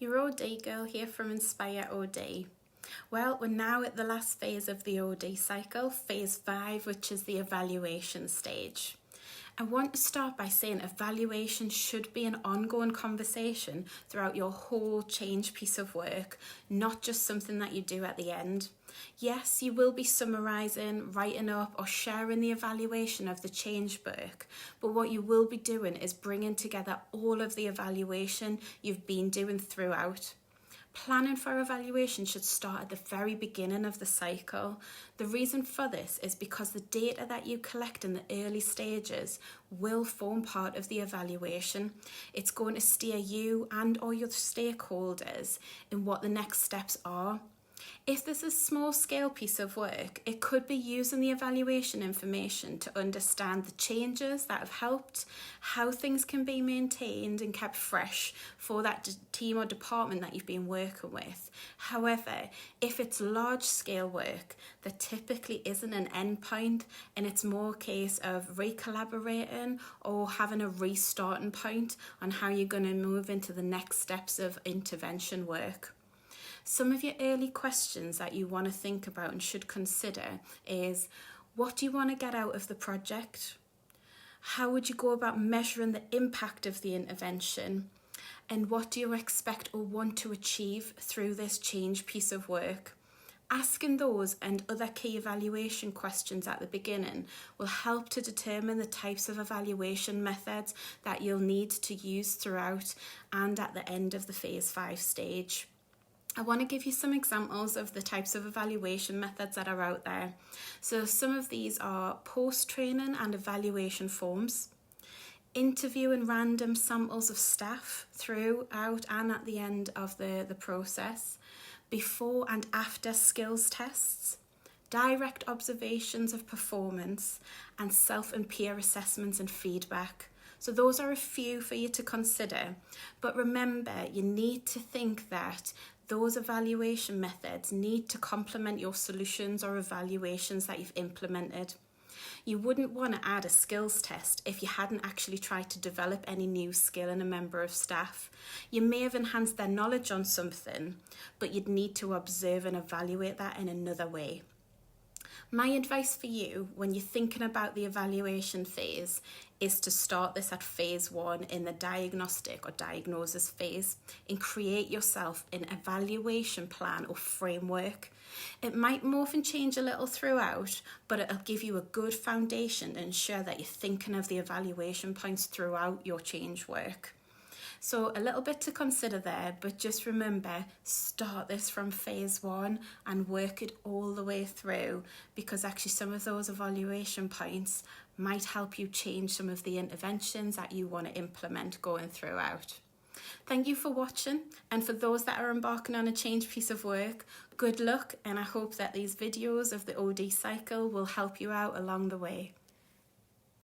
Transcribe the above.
Your OD girl here from Inspire OD. Well, we're now at the last phase of the OD cycle, phase 5, which is the evaluation stage. I want to start by saying evaluation should be an ongoing conversation throughout your whole change piece of work, not just something that you do at the end. Yes, you will be summarising, writing up or sharing the evaluation of the change work, but what you will be doing is bringing together all of the evaluation you've been doing throughout. Planning for evaluation should start at the very beginning of the cycle. The reason for this is because the data that you collect in the early stages will form part of the evaluation. It's going to steer you and or your stakeholders in what the next steps are. If this is a small scale piece of work, it could be using the evaluation information to understand the changes that have helped, how things can be maintained and kept fresh for that team or department that you've been working with. However, if it's large scale work, there typically isn't an endpoint and it's more a case of re-collaborating or having a restarting point on how you're going to move into the next steps of intervention work. Some of your early questions that you want to think about and should consider is, what do you want to get out of the project? How would you go about measuring the impact of the intervention? And what do you expect or want to achieve through this change piece of work? Asking those and other key evaluation questions at the beginning will help to determine the types of evaluation methods that you'll need to use throughout and at the end of the phase 5 stage. I want to give you some examples of the types of evaluation methods that are out there. So some of these are post-training and evaluation forms, interviewing random samples of staff throughout and at the end of the process, before and after skills tests, direct observations of performance, and self and peer assessments and feedback. So those are a few for you to consider. But remember, you need to think that those evaluation methods need to complement your solutions or evaluations that you've implemented. You wouldn't want to add a skills test if you hadn't actually tried to develop any new skill in a member of staff. You may have enhanced their knowledge on something, but you'd need to observe and evaluate that in another way. My advice for you when you're thinking about the evaluation phase is to start this at phase 1 in the diagnostic or diagnosis phase and create yourself an evaluation plan or framework. It might morph and change a little throughout, but it'll give you a good foundation to ensure that you're thinking of the evaluation points throughout your change work. So a little bit to consider there, but just remember, start this from phase 1 and work it all the way through, because actually some of those evaluation points might help you change some of the interventions that you want to implement going throughout. Thank you for watching, and for those that are embarking on a change piece of work, good luck, and I hope that these videos of the OD cycle will help you out along the way.